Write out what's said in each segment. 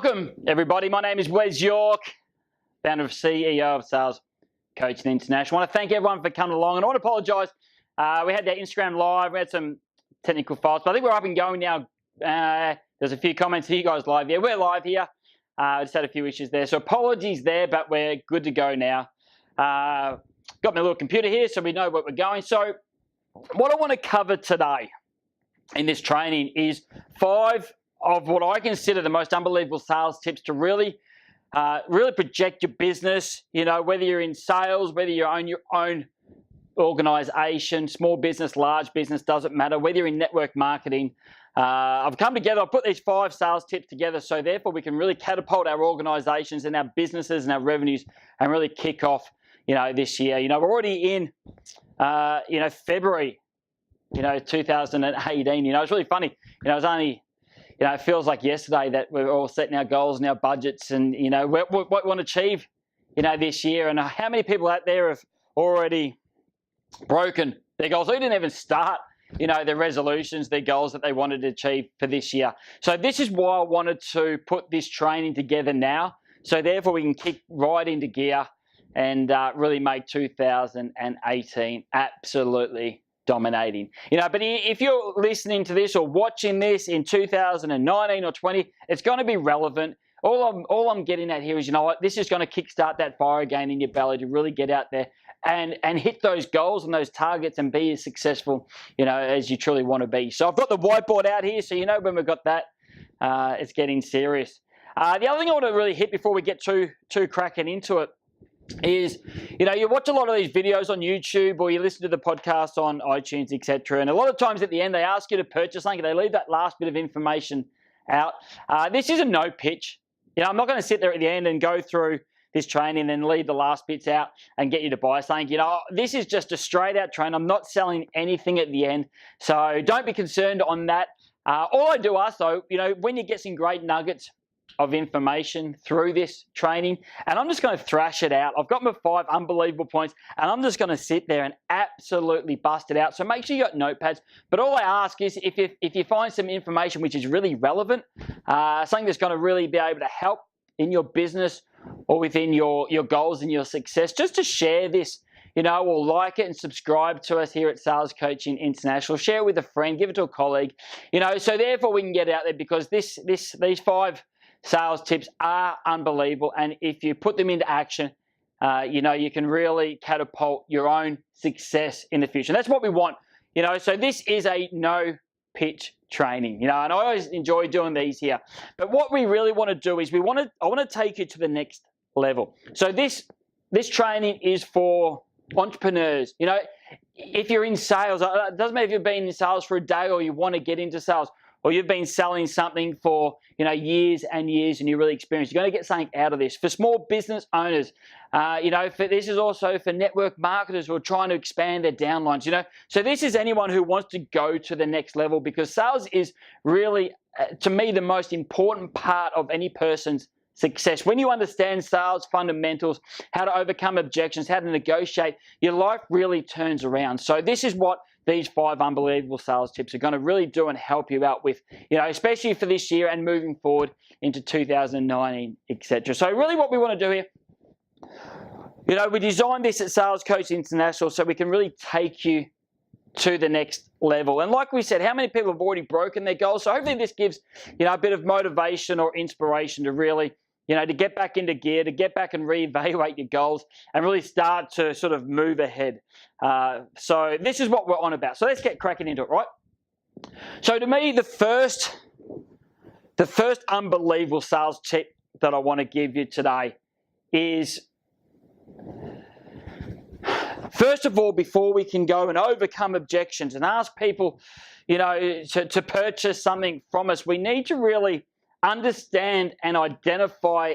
Welcome, everybody. My name is Wes Yorks, founder and CEO of Sales Coaching International. I want to thank everyone for coming along, and I want to apologise. We had that Instagram live. We had some technical faults, but I think we're up and going now. There's a few comments. Are you guys live? Yeah, we're live here. Just had a few issues there, so apologies there, but we're good to go now. Got my little computer here, so we know where we're going. So what I want to cover today in this training is 5 of what I consider the most unbelievable sales tips to really project your business. You know, whether you're in sales, whether you own your own organization, small business, large business, doesn't matter. Whether you're in network marketing, I've come together, I've put these 5 sales tips together, so therefore we can really catapult our organizations and our businesses and our revenues and really kick off, this year. We're already in, February, 2018. It's really funny. It's only, it feels like yesterday that we're all setting our goals and our budgets and, what we want to achieve, this year. And how many people out there have already broken their goals? They didn't even start, their resolutions, their goals that they wanted to achieve for this year. So this is why I wanted to put this training together now. So therefore we can kick right into gear and really make 2018 absolutely dominating. But if you're listening to this or watching this in 2019 or 20, it's going to be relevant. All I'm getting at here is, this is going to kickstart that fire again in your belly to really get out there and hit those goals and those targets and be as successful, as you truly want to be. So I've got the whiteboard out here, so when we've got that, it's getting serious. The other thing I want to really hit before we get too cracking into it is, you watch a lot of these videos on YouTube or you listen to the podcast on iTunes, etc. And a lot of times at the end, they ask you to purchase something. They leave that last bit of information out. This is a no pitch. I'm not going to sit there at the end and go through this training and then leave the last bits out and get you to buy something. This is just a straight out train. I'm not selling anything at the end. So don't be concerned on that. All I do ask though, when you get some great nuggets of information through this training, and I'm just going to thrash it out. I've got my 5 unbelievable points, and I'm just going to sit there and absolutely bust it out. So make sure you got notepads. But all I ask is if you find some information which is really relevant, something that's going to really be able to help in your business or within your goals and your success, just to share this, or like it and subscribe to us here at Sales Coaching International. Share it with a friend, give it to a colleague, so therefore we can get out there, because these 5 sales tips are unbelievable, and if you put them into action, you can really catapult your own success in the future. And that's what we want, So this is a no pitch training, and I always enjoy doing these here. But what we really want to do is I want to take you to the next level. So this training is for entrepreneurs. If you're in sales, it doesn't matter if you've been in sales for a day or you want to get into sales, or you've been selling something for years and years and you're really experienced. You're going to get something out of this. For small business owners, this is also for network marketers who are trying to expand their downlines. So this is anyone who wants to go to the next level, because sales is really, to me, the most important part of any person's success. When you understand sales fundamentals, how to overcome objections, how to negotiate, your life really turns around. So this is what these 5 unbelievable sales tips are going to really do and help you out with, especially for this year and moving forward into 2019, etc. So really what we want to do here, we designed this at Sales Coach International so we can really take you to the next level. And like we said, how many people have already broken their goals? So hopefully this gives, a bit of motivation or inspiration to really, to get back into gear, to get back and reevaluate your goals and really start to sort of move ahead. So this is what we're on about. So let's get cracking into it, right? So to me, the first unbelievable sales tip that I want to give you today is, first of all, before we can go and overcome objections and ask people, to purchase something from us, we need to really understand and identify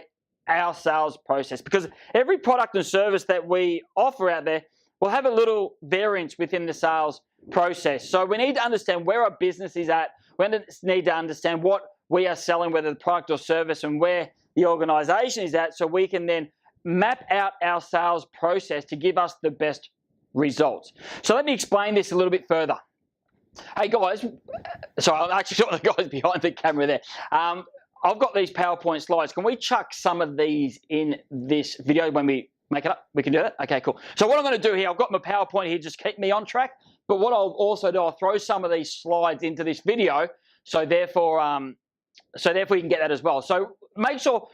our sales process, because every product and service that we offer out there will have a little variance within the sales process. So we need to understand where our business is at. We need to understand what we are selling, whether the product or service, and where the organization is at, so we can then map out our sales process to give us the best results. So let me explain this a little bit further. Hey guys, sorry, I'm actually showing the guys behind the camera there. I've got these PowerPoint slides. Can we chuck some of these in this video when we make it up? We can do that? Okay, cool. So what I'm going to do here, I've got my PowerPoint here, just keep me on track. But what I'll also do, I'll throw some of these slides into this video. So therefore you can get that as well. So make sure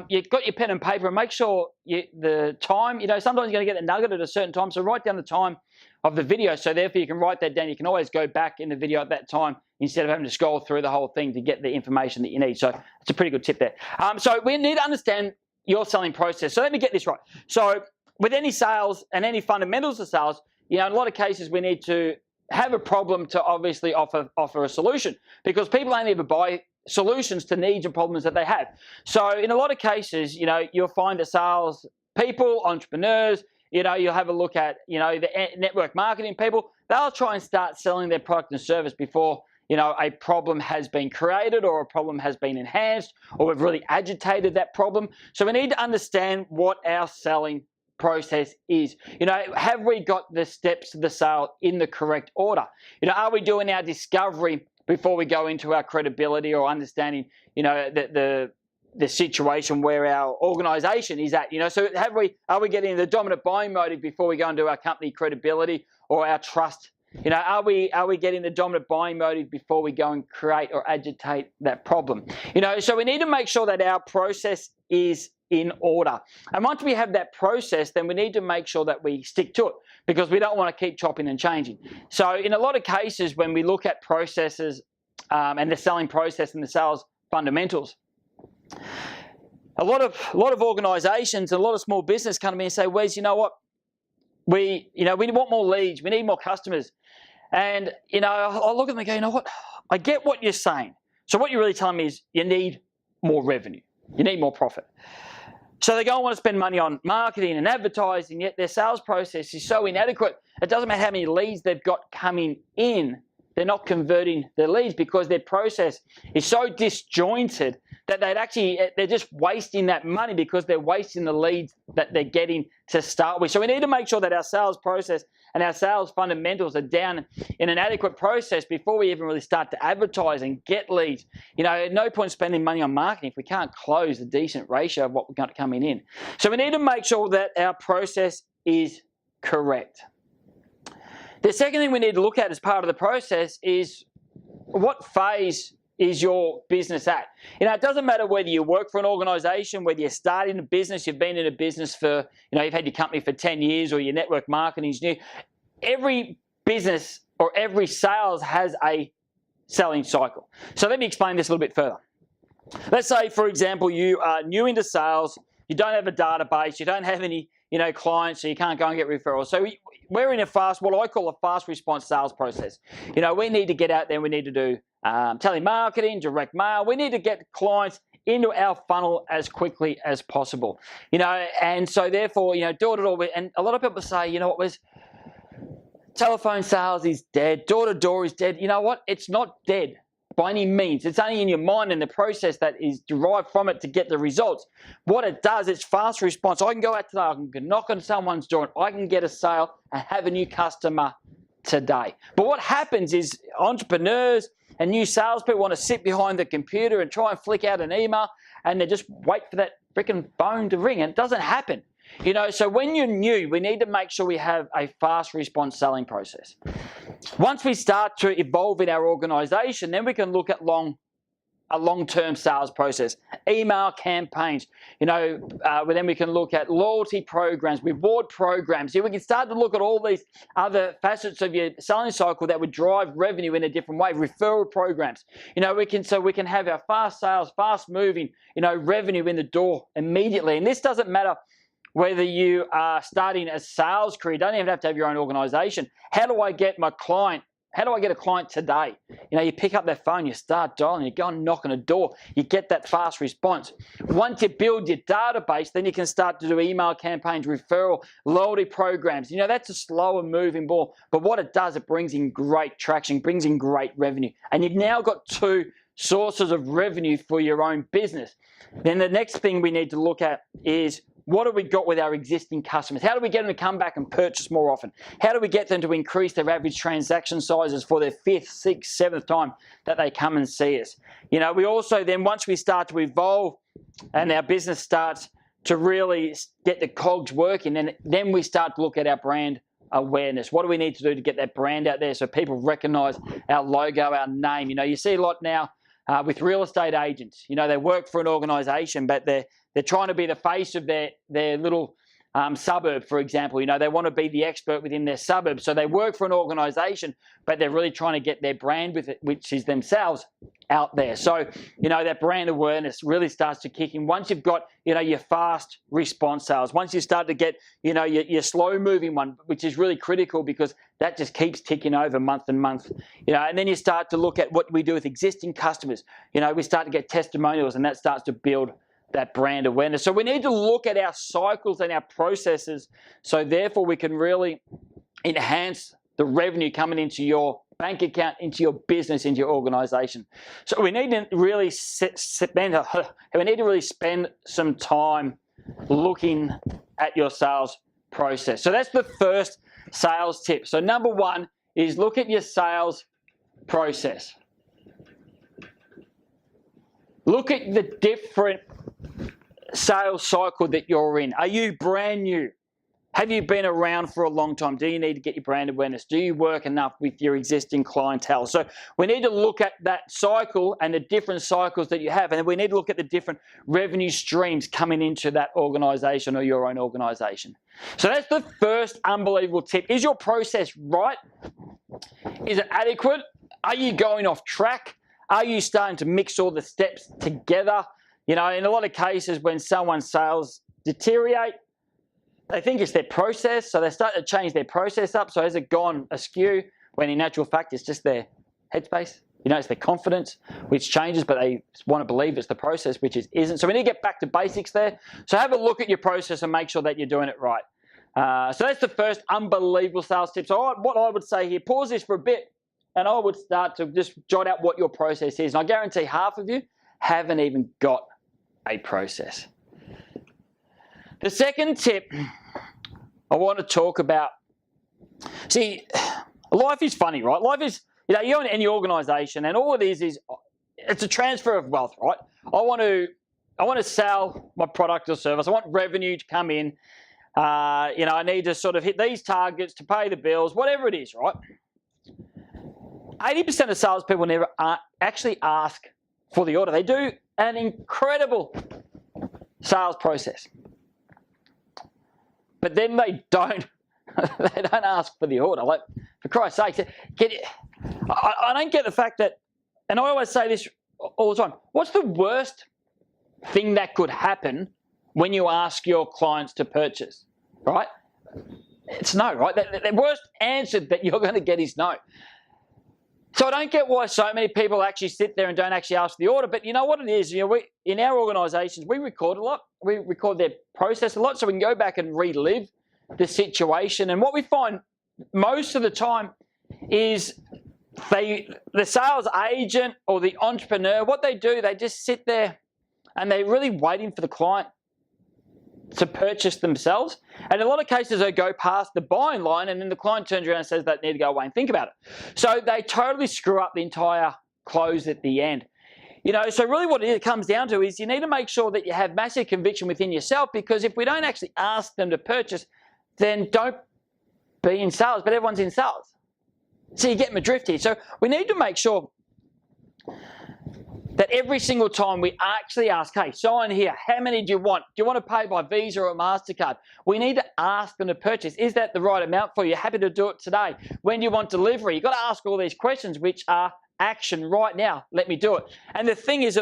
you've got your pen and paper, and make sure the time, sometimes you're going to get the nugget at a certain time. So write down the time of the video. So therefore you can write that down. You can always go back in the video at that time instead of having to scroll through the whole thing to get the information that you need. So it's a pretty good tip there. So we need to understand your selling process. So let me get this right. So with any sales and any fundamentals of sales, in a lot of cases we need to have a problem to obviously offer a solution, because people only ever buy solutions to needs and problems that they have. So in a lot of cases, you'll find that sales people, entrepreneurs, you'll have a look at, the network marketing people, they'll try and start selling their product and service before, a problem has been created or a problem has been enhanced or we've really agitated that problem. So we need to understand what our selling process is. Have we got the steps to the sale in the correct order? Are we doing our discovery before we go into our credibility or understanding, the situation where our organization is at? So are we getting the dominant buying motive before we go into our company credibility or our trust? Are we getting the dominant buying motive before we go and create or agitate that problem? So we need to make sure that our process is in order. And once we have that process, then we need to make sure that we stick to it, because we don't want to keep chopping and changing. So in a lot of cases, when we look at processes and the selling process and the sales fundamentals, a lot of organizations and a lot of small business come to me and say, Wes, you know what? We want more leads. We need more customers. And, I look at them and go, you know what? I get what you're saying. So what you're really telling me is you need more revenue. You need more profit. So they go and want to spend money on marketing and advertising, yet their sales process is so inadequate. It doesn't matter how many leads they've got coming in. They're not converting their leads because their process is so disjointed that they're just wasting that money because they're wasting the leads that they're getting to start with. So we need to make sure that our sales process and our sales fundamentals are down in an adequate process before we even really start to advertise and get leads. No point spending money on marketing if we can't close a decent ratio of what we've got coming in. So we need to make sure that our process is correct. The second thing we need to look at as part of the process is what phase is your business at? It doesn't matter whether you work for an organization, whether you're starting a business, you've been in a business for, you've had your company for 10 years or your network marketing is new. Every business or every sales has a selling cycle. So let me explain this a little bit further. Let's say, for example, you are new into sales, you don't have a database, you don't have any clients, so you can't go and get referrals. So we're in what I call a fast response sales process. We need to get out there, we need to do telemarketing, direct mail. We need to get clients into our funnel as quickly as possible. And so therefore, door-to-door, and a lot of people say, telephone sales is dead, door-to-door is dead. You know what? It's not dead by any means. It's only in your mind and the process that is derived from it to get the results. What it does, it's fast response. I can go out today, I can knock on someone's door, and I can get a sale and have a new customer today. But what happens is entrepreneurs and new salespeople want to sit behind the computer and try and flick out an email, and they just wait for that freaking phone to ring, and it doesn't happen. So when you're new, we need to make sure we have a fast response selling process. Once we start to evolve in our organization, then we can look at a long-term sales process, email campaigns. Then we can look at loyalty programs, reward programs. We can start to look at all these other facets of your selling cycle that would drive revenue in a different way. Referral programs. We can have our fast sales, fast moving, revenue in the door immediately. And this doesn't matter whether you are starting a sales career. You don't even have to have your own organization. How do I get a client today? You pick up that phone, you start dialing, you go and knock on a door, you get that fast response. Once you build your database, then you can start to do email campaigns, referral, loyalty programs. That's a slower moving ball, but what it does, it brings in great traction, brings in great revenue. And you've now got two sources of revenue for your own business. Then the next thing we need to look at is what have we got with our existing customers? How do we get them to come back and purchase more often? How do we get them to increase their average transaction sizes for their 5th, 6th, 7th time that they come and see us? You know, we also then, once we start to evolve and our business starts to really get the cogs working, and then we start to look at our brand awareness. What do we need to do to get that brand out there so people recognize our logo, our name? You know, you see a lot now with real estate agents. You know, they work for an organization, but they're trying to be the face of their little suburb, for example. You know, they want to be the expert within their suburb. So they work for an organization, but they're really trying to get their brand with it, which is themselves, out there. So, you know, that brand awareness really starts to kick in. Once you've got, you know, your fast response sales, once you start to get, you know, your slow moving one, which is really critical because that just keeps ticking over month and month, you know, and then you start to look at what we do with existing customers. You know, we start to get testimonials, and that starts to build that brand awareness. So we need to look at our cycles and our processes, so therefore we can really enhance the revenue coming into your bank account, into your business, into your organization. So we need to really spend some time looking at your sales process. So that's the first sales tip. So number one is look at your sales process. Look at the different sales cycle that you're in. Are you brand new? Have you been around for a long time? Do you need to get your brand awareness? Do you work enough with your existing clientele? So we need to look at that cycle and the different cycles that you have, and then we need to look at the different revenue streams coming into that organization or your own organization. So that's the first unbelievable tip. Is your process right? Is it adequate? Are you going off track? Are you starting to mix all the steps together? You know, in a lot of cases when someone's sales deteriorate, they think it's their process, so they start to change their process up. So has it gone askew when in actual fact it's just their headspace? You know, it's their confidence which changes, but they want to believe it's the process, which isn't. So we need to get back to basics there. So have a look at your process and make sure that you're doing it right. So that's the first unbelievable sales tip. So what I would say here, pause this for a bit, and I would start to just jot out what your process is. And I guarantee half of you haven't even got a process. The second tip I want to talk about, see, life is funny, right? Life is, you know, you're in any organization, and all it is it's a transfer of wealth, right? I want to sell my product or service. I want revenue to come in. You know, I need to sort of hit these targets to pay the bills, whatever it is, right? 80% of salespeople never actually ask for the order. They do an incredible sales process, but then they don't ask for the order. Like, for Christ's sake, I don't get the fact that, and I always say this all the time, what's the worst thing that could happen when you ask your clients to purchase, right? It's no, right? The worst answer that you're going to get is no. So I don't get why so many people actually sit there and don't actually ask for the order. But you know what it is? You know, in our organisations, we record a lot. We record their process a lot, so we can go back and relive the situation. And what we find most of the time is the sales agent or the entrepreneur, what they do, they just sit there and they're really waiting for the client to purchase themselves. And in a lot of cases, they go past the buying line, and then the client turns around and says they need to go away and think about it. So they totally screw up the entire close at the end. You know, so really what it comes down to is you need to make sure that you have massive conviction within yourself, because if we don't actually ask them to purchase, then don't be in sales, but everyone's in sales. So you get my drift here. So we need to make sure that every single time we actually ask, hey, sign here, how many do you want? Do you want to pay by Visa or MasterCard? We need to ask them to purchase. Is that the right amount for you? Happy to do it today. When do you want delivery? You've got to ask all these questions, which are action right now. Let me do it. And the thing is,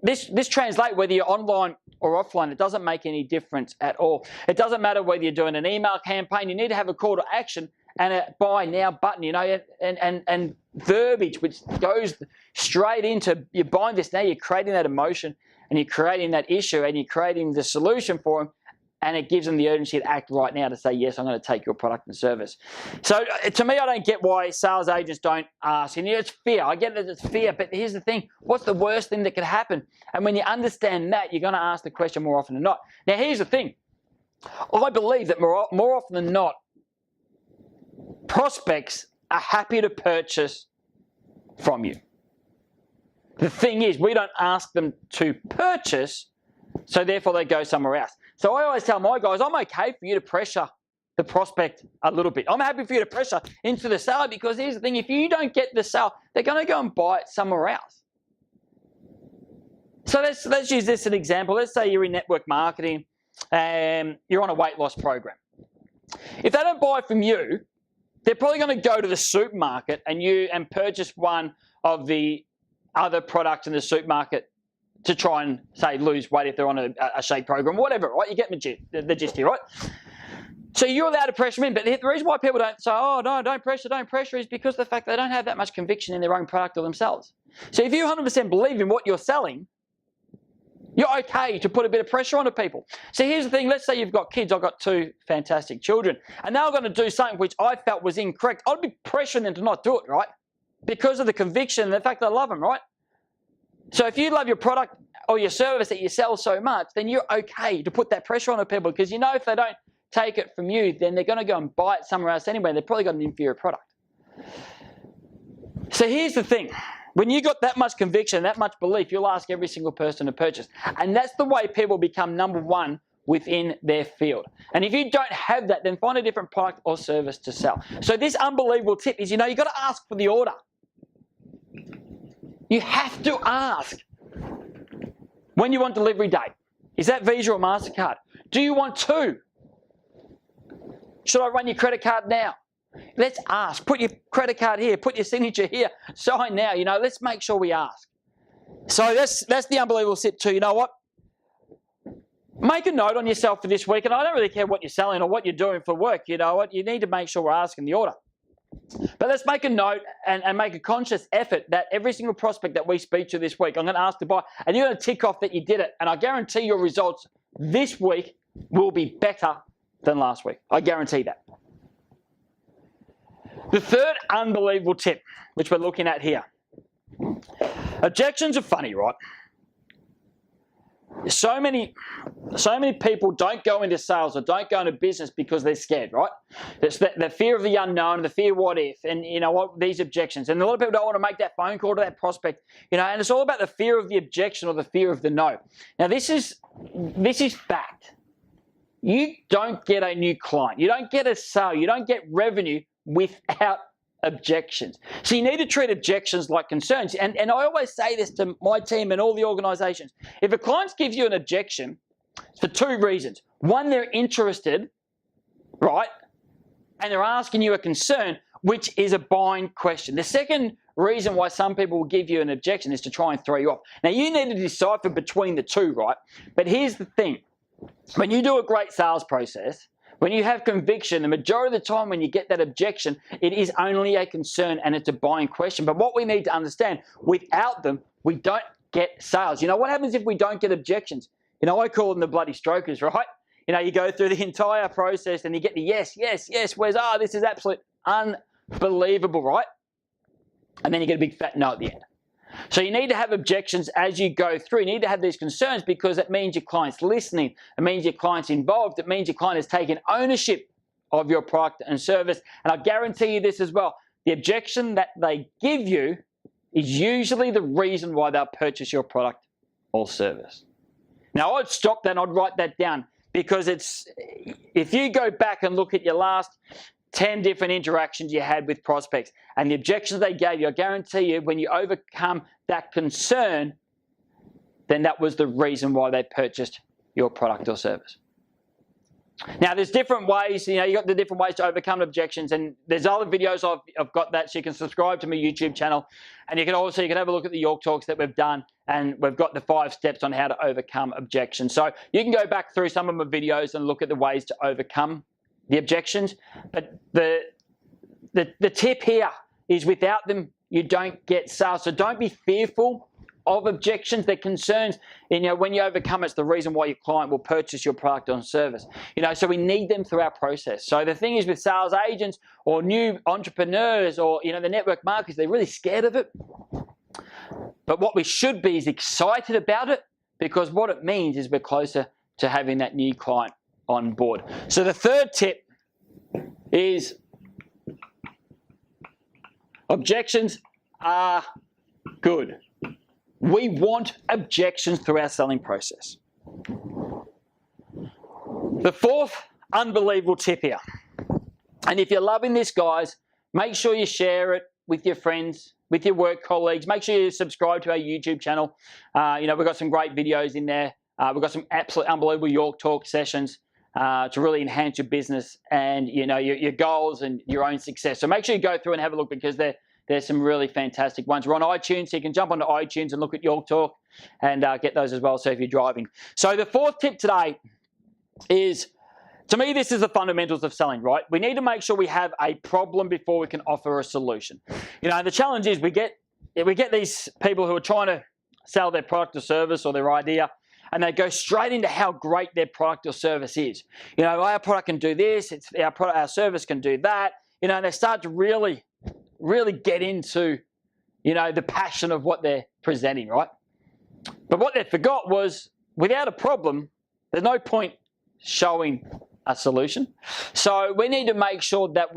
this translates whether you're online or offline. It doesn't make any difference at all. It doesn't matter whether you're doing an email campaign. You need to have a call to action and a buy now button, you know, and verbiage which goes straight into you're buying this now. You're creating that emotion, and you're creating that issue, and you're creating the solution for them, and it gives them the urgency to act right now to say, yes, I'm going to take your product and service. So to me, I don't get why sales agents don't ask. And it's fear. I get that it's fear, but here's the thing. What's the worst thing that could happen? And when you understand that, you're going to ask the question more often than not. Now, here's the thing. I believe that more often than not, prospects are happy to purchase from you. The thing is, we don't ask them to purchase, so therefore they go somewhere else. So I always tell my guys, I'm okay for you to pressure the prospect a little bit. I'm happy for you to pressure into the sale, because here's the thing, if you don't get the sale, they're going to go and buy it somewhere else. So let's use this as an example. Let's say you're in network marketing and you're on a weight loss program. If they don't buy from you, they're probably going to go to the supermarket and purchase one of the other products in the supermarket to try and, say, lose weight if they're on a shake program, whatever, right? You get the gist here, right? So you're allowed to pressure them in, but the reason why people don't say, oh, no, don't pressure, is because of the fact they don't have that much conviction in their own product or themselves. So if you 100% believe in what you're selling, you're okay to put a bit of pressure onto people. So here's the thing. Let's say you've got kids. I've got 2 fantastic children, and they're going to do something which I felt was incorrect. I'd be pressuring them to not do it, right? Because of the conviction and the fact that I love them, right? So if you love your product or your service that you sell so much, then you're okay to put that pressure on people, because you know if they don't take it from you, then they're going to go and buy it somewhere else anyway. They've probably got an inferior product. So here's the thing. When you got that much conviction, that much belief, you'll ask every single person to purchase. And that's the way people become number one within their field. And if you don't have that, then find a different product or service to sell. So this unbelievable tip is, you've got to ask for the order. You have to ask. When you want delivery date, is that Visa or MasterCard? Do you want 2? Should I run your credit card now? Let's ask. Put your credit card here. Put your signature here. Sign now. Let's make sure we ask. So that's the unbelievable tip too. You know what? Make a note on yourself for this week, and I don't really care what you're selling or what you're doing for work. You know what? You need to make sure we're asking the order. But let's make a note and make a conscious effort that every single prospect that we speak to this week, I'm going to ask to buy, and you're going to tick off that you did it. And I guarantee your results this week will be better than last week. I guarantee that. The third unbelievable tip, which we're looking at here. Objections are funny, right? So many people don't go into sales or don't go into business because they're scared, right? It's the fear of the unknown, the fear what if, and these objections. And a lot of people don't want to make that phone call to that prospect, and it's all about the fear of the objection or the fear of the no. Now this is fact. You don't get a new client. You don't get a sale. You don't get revenue without objections. So you need to treat objections like concerns. And I always say this to my team and all the organizations. If a client gives you an objection, it's for 2 reasons. One, they're interested, right? And they're asking you a concern, which is a buying question. The second reason why some people will give you an objection is to try and throw you off. Now, you need to decipher between the 2, right? But here's the thing. When you do a great sales process, when you have conviction, the majority of the time when you get that objection, it is only a concern and it's a buying question. But what we need to understand, without them, we don't get sales. What happens if we don't get objections? I call them the bloody strokers, right? You go through the entire process and you get the yes, yes, yes, this is absolute unbelievable, right? And then you get a big fat no at the end. So you need to have objections as you go through. You need to have these concerns, because it means your client's listening. It means your client's involved. It means your client has taken ownership of your product and service. And I guarantee you this as well. The objection that they give you is usually the reason why they'll purchase your product or service. Now, I'd stop that and I'd write that down, because if you go back and look at your last 10 different interactions you had with prospects and the objections they gave you, I guarantee you when you overcome that concern, then that was the reason why they purchased your product or service. Now, there's different ways, you got the different ways to overcome objections, and there's other videos I've got that, so you can subscribe to my YouTube channel, and you can have a look at the York Talks that we've done, and we've got the 5 steps on how to overcome objections. So you can go back through some of my videos and look at the ways to overcome the objections. But the tip here is, without them, you don't get sales. So don't be fearful of objections, they're concerns, and when you overcome, it's the reason why your client will purchase your product or service. So we need them through our process. So the thing is with sales agents or new entrepreneurs or the network marketers, they're really scared of it. But what we should be is excited about it, because what it means is we're closer to having that new client on board. So the third tip is objections are good. We want objections through our selling process. The fourth unbelievable tip here, and if you're loving this, guys, make sure you share it with your friends, with your work colleagues. Make sure you subscribe to our YouTube channel. We've got some great videos in there. We've got some absolute unbelievable York Talk sessions to really enhance your business and your goals and your own success. So make sure you go through and have a look, because there's some really fantastic ones. We're on iTunes, so you can jump onto iTunes and look at York Talk and get those as well, so if you're driving. So the fourth tip today is, to me, this is the fundamentals of selling, right? We need to make sure we have a problem before we can offer a solution. The challenge is we get these people who are trying to sell their product or service or their idea, and they go straight into how great their product or service is. Our product can do this, our service can do that. And they start to really get into, the passion of what they're presenting, right? But what they forgot was, without a problem, there's no point showing a solution. So we need to make sure that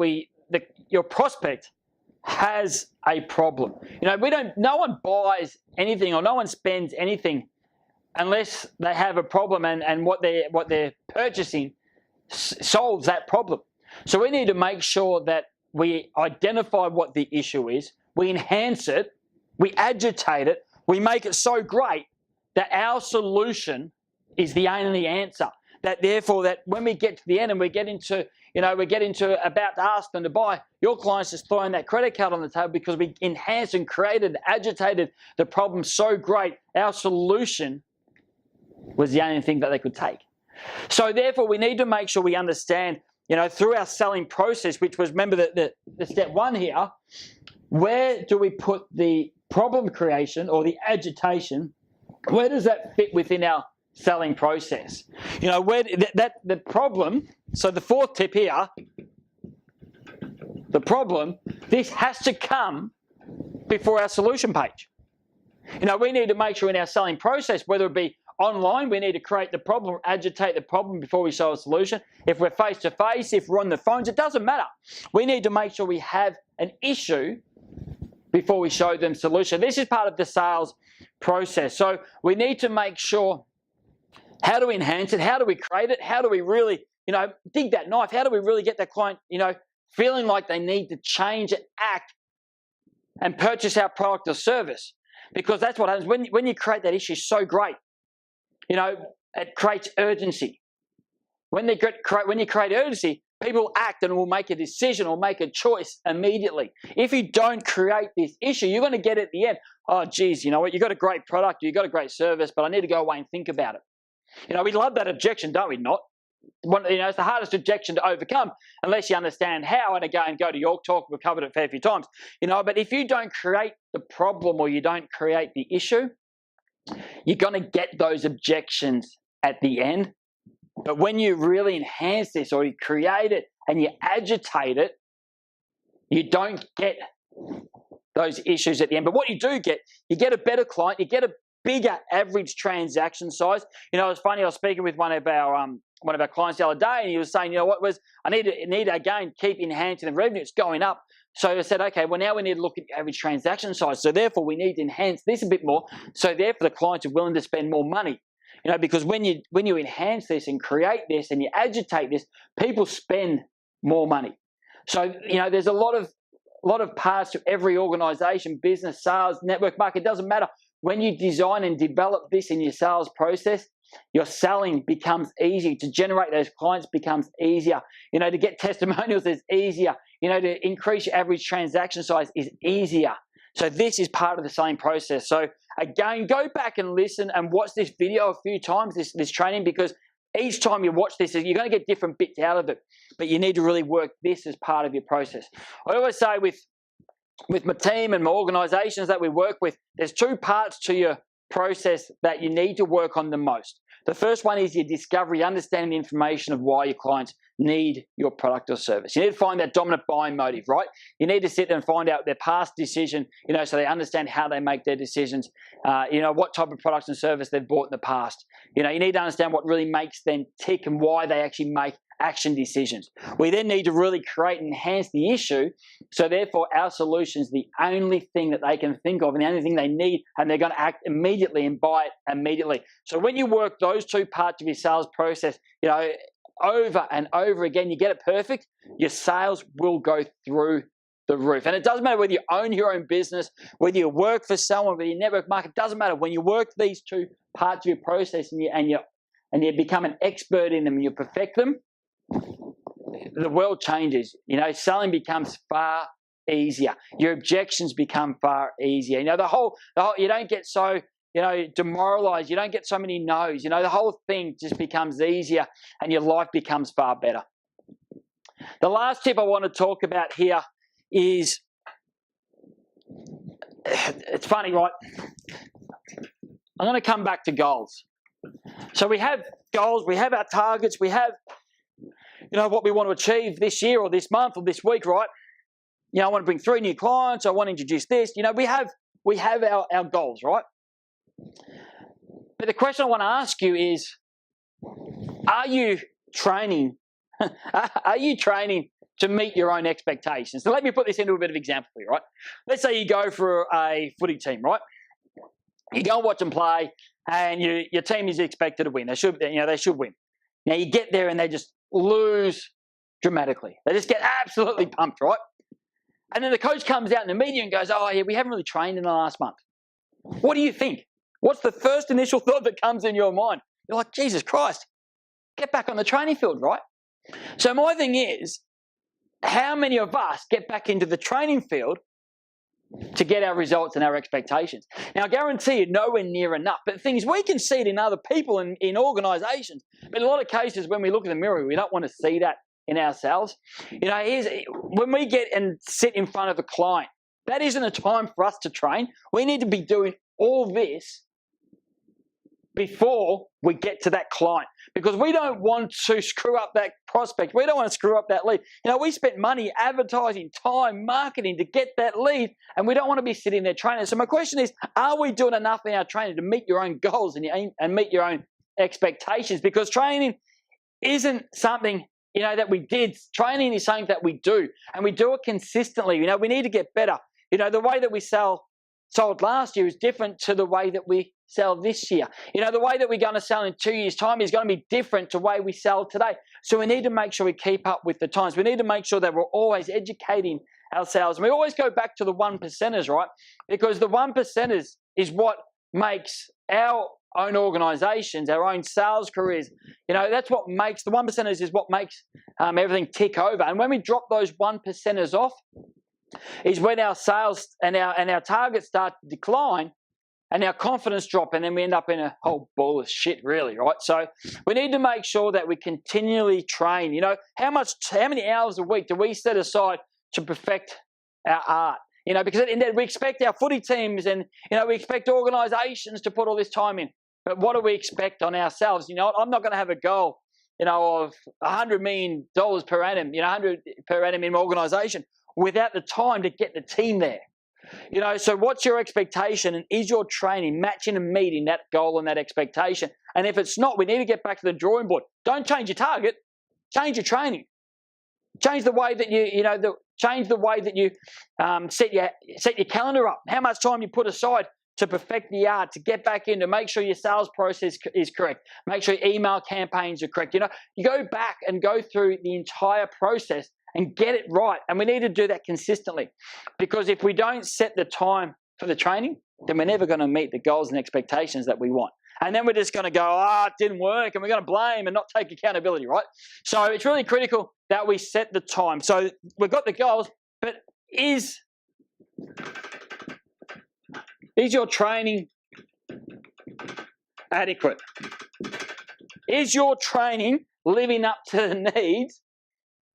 your prospect has a problem. No one buys anything or no one spends anything unless they have a problem, and what they're purchasing solves that problem. So we need to make sure that we identify what the issue is, we enhance it, we agitate it, we make it so great that our solution is the only answer. That therefore, that when we get to the end and we get into about to ask them to buy, your client's just throwing that credit card on the table, because we enhanced and created, agitated the problem so great, our solution was the only thing that they could take. So therefore, we need to make sure we understand, through our selling process, which was, remember the step one here, where do we put the problem creation or the agitation? Where does that fit within our selling process? Where the problem, so the fourth tip here, the problem, this has to come before our solution page. We need to make sure in our selling process, whether it be online, we need to create the problem, agitate the problem before we show a solution. If we're face-to-face, if we're on the phones, it doesn't matter. We need to make sure we have an issue before we show them solution. This is part of the sales process. So we need to make sure, how do we enhance it? How do we create it? How do we really, dig that knife? How do we really get that client, feeling like they need to change and act and purchase our product or service? Because that's what happens when you create that issue so great. It creates urgency. When you create urgency, people act and will make a decision or make a choice immediately. If you don't create this issue, you're going to get at the end, oh, geez, you know what? You've got a great product, you've got a great service, but I need to go away and think about it. We love that objection, don't we? Not. It's the hardest objection to overcome unless you understand how. And again, go to York Talk. We've covered it a fair few times. But if you don't create the problem or you don't create the issue, you're going to get those objections at the end. But when you really enhance this or you create it and you agitate it, you don't get those issues at the end. But what you do get, you get a better client, you get a bigger average transaction size. It was funny, I was speaking with one of our clients the other day, and he was saying, I need to again keep enhancing the revenue. It's going up. So I said, okay, well, now we need to look at the average transaction size. So therefore, we need to enhance this a bit more. So therefore, the clients are willing to spend more money. Because when you enhance this and create this and you agitate this, people spend more money. So there's a lot of parts to every organization, business, sales, network market. It doesn't matter. When you design and develop this in your sales process, your selling becomes easy. To generate those clients becomes easier. To get testimonials is easier. To increase your average transaction size is easier. So this is part of the selling process. So again, go back and listen and watch this video a few times, this training, because each time you watch this, you're going to get different bits out of it. But you need to really work this as part of your process. I always say with with my team and my organizations that we work with, there's two parts to your process that you need to work on the most. The first one is your discovery, understanding the information of why your clients need your product or service. You need to find that dominant buying motive, right? You need to sit there and find out their past decision, so they understand how they make their decisions, what type of products and service they've bought in the past. You need to understand what really makes them tick and why they actually make action decisions. We then need to really create and enhance the issue, so therefore our solution is the only thing that they can think of and the only thing they need, and they're going to act immediately and buy it immediately. So when you work those two parts of your sales process, over and over again, you get it perfect, your sales will go through the roof. And it doesn't matter whether you own your own business, whether you work for someone, whether you network market, it doesn't matter. When you work these two parts of your process and you become an expert in them and you perfect them, the world changes. Selling becomes far easier. Your objections become far easier. The whole you don't get so demoralized. You don't get so many no's. The whole thing just becomes easier and your life becomes far better. The last tip I want to talk about here is, it's funny, right? I'm going to come back to goals. So we have goals, we have our targets, we have what we want to achieve this year or this month or this week, right? I want to bring 3 new clients, I want to introduce this. We have our goals, right? But the question I want to ask you is, are you training? Are you training to meet your own expectations? So let me put this into a bit of example for you, right? Let's say you go for a footy team, right? You go and watch them play, and your team is expected to win. They should win. Now you get there and they just lose dramatically. They just get absolutely pumped, right? And then the coach comes out in the media and goes, "Oh yeah, we haven't really trained in the last month." What do you think? What's the first initial thought that comes in your mind? You're like, Jesus Christ, get back on the training field, right? So my thing is, how many of us get back into the training field to get our results and our expectations? Now, I guarantee you, nowhere near enough. But the thing is, we can see it in other people, in organizations. But in a lot of cases, when we look in the mirror, we don't want to see that in ourselves. When we get and sit in front of a client, that isn't a time for us to train. We need to be doing all this before we get to that client, because we don't want to screw up that prospect. We don't want to screw up that lead. We spent money, advertising, time, marketing to get that lead, and we don't want to be sitting there training. So my question is, are we doing enough in our training to meet your own goals and meet your own expectations? Because training isn't something that we did. Training is something that we do, and we do it consistently. We need to get better. The way that we sold last year is different to the way that we sell this year. The way that we're going to sell in 2 years' time is going to be different to the way we sell today. So we need to make sure we keep up with the times. We need to make sure that we're always educating ourselves. And we always go back to the 1%ers, right? Because the 1%ers is what makes our own organizations, our own sales careers, that's what makes the 1%ers is what makes everything tick over. And when we drop those 1%ers off, is when our sales and our targets start to decline and our confidence drop, and then we end up in a whole ball of shit, really, right? So we need to make sure that we continually train. How many hours a week do we set aside to perfect our art? Because at the end of the day, we expect our footy teams and we expect organizations to put all this time in. But what do we expect on ourselves? I'm not going to have a goal, of $100 million per annum, 100 per annum in my organization, without the time to get the team there. So what's your expectation, and is your training matching and meeting that goal and that expectation? And if it's not, we need to get back to the drawing board. Don't change your target, change your training. Change the way that you set your calendar up. How much time you put aside to perfect the art, to get back in, to make sure your sales process is correct, make sure your email campaigns are correct. You go back and go through the entire process and get it right. And we need to do that consistently, because if we don't set the time for the training, then we're never going to meet the goals and expectations that we want. And then we're just going to go, it didn't work, and we're going to blame and not take accountability, right? So it's really critical that we set the time. So we've got the goals, but is your training adequate? Is your training living up to the needs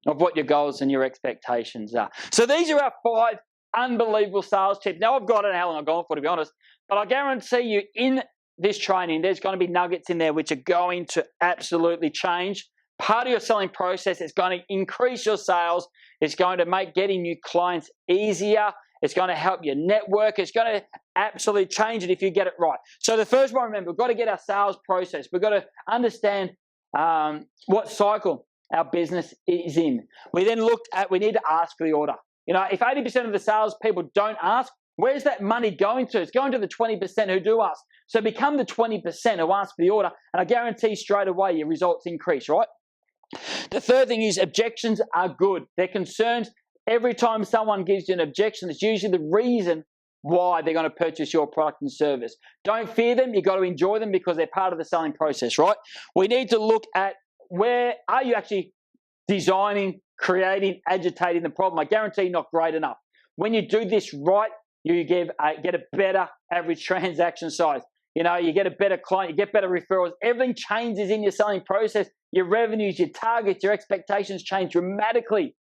of what your goals and your expectations are? So these are our 5 unbelievable sales tip. Now, I've got it, how long I've gone for, to be honest, but I guarantee you in this training, there's going to be nuggets in there which are going to absolutely change part of your selling process. It's going to increase your sales. It's going to make getting new clients easier. It's going to help your network. It's going to absolutely change it if you get it right. So the first one, remember, we've got to get our sales process. We've got to understand what cycle our business is in. We then looked at, we need to ask for the order. You know, if 80% of the sales people don't ask, where's that money going to? It's going to the 20% who do ask. So become the 20% who ask for the order, and I guarantee straight away your results increase, right? The third thing is objections are good. They're concerns. Every time someone gives you an objection, it's usually the reason why they're going to purchase your product and service. Don't fear them. You've got to enjoy them because they're part of the selling process, right? We need to look at where are you actually designing, creating, agitating the problem. I guarantee you're not great enough. When you do this right, you get a better average transaction size. You know, you get a better client, you get better referrals. Everything changes in your selling process. Your revenues, your targets, your expectations change dramatically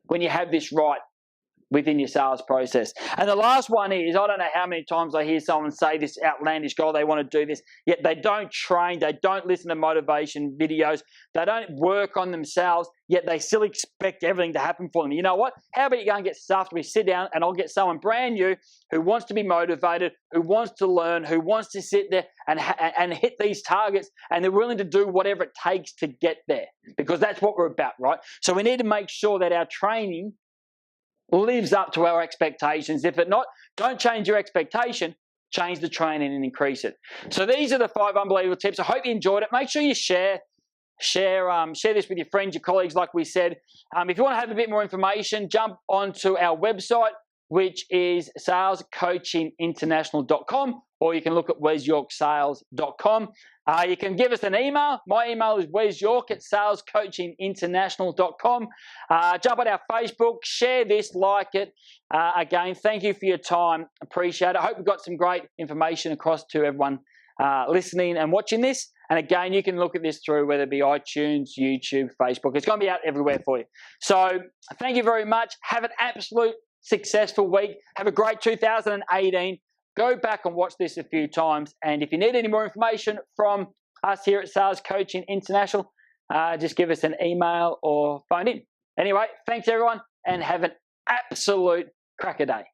when you have this right within your sales process. And the last one is, I don't know how many times I hear someone say this outlandish goal, they want to do this, yet they don't train, they don't listen to motivation videos, they don't work on themselves, yet they still expect everything to happen for them. You know what? How about you go and get stuffed? We sit down and I'll get someone brand new who wants to be motivated, who wants to learn, who wants to sit there and hit these targets, and they're willing to do whatever it takes to get there, because that's what we're about, right? So we need to make sure that our training lives up to our expectations. If it not, don't change your expectation, change the training and increase it. So these are the 5 unbelievable tips. I hope you enjoyed it. Make sure you share this with your friends, your colleagues, like we said. If you want to have a bit more information, jump onto our website, which is salescoachinginternational.com, or you can look at wesyorksales.com. You can give us an email. My email is wesyork@salescoachinginternational.com. Jump on our Facebook, share this, like it. Again, thank you for your time. Appreciate it. I hope we got some great information across to everyone listening and watching this. And again, you can look at this through whether it be iTunes, YouTube, Facebook. It's going to be out everywhere for you. So thank you very much. Have an absolute successful week. Have a great 2018. Go back and watch this a few times. And if you need any more information from us here at Sales Coaching International, just give us an email or phone in. Anyway, thanks everyone, and have an absolute cracker day.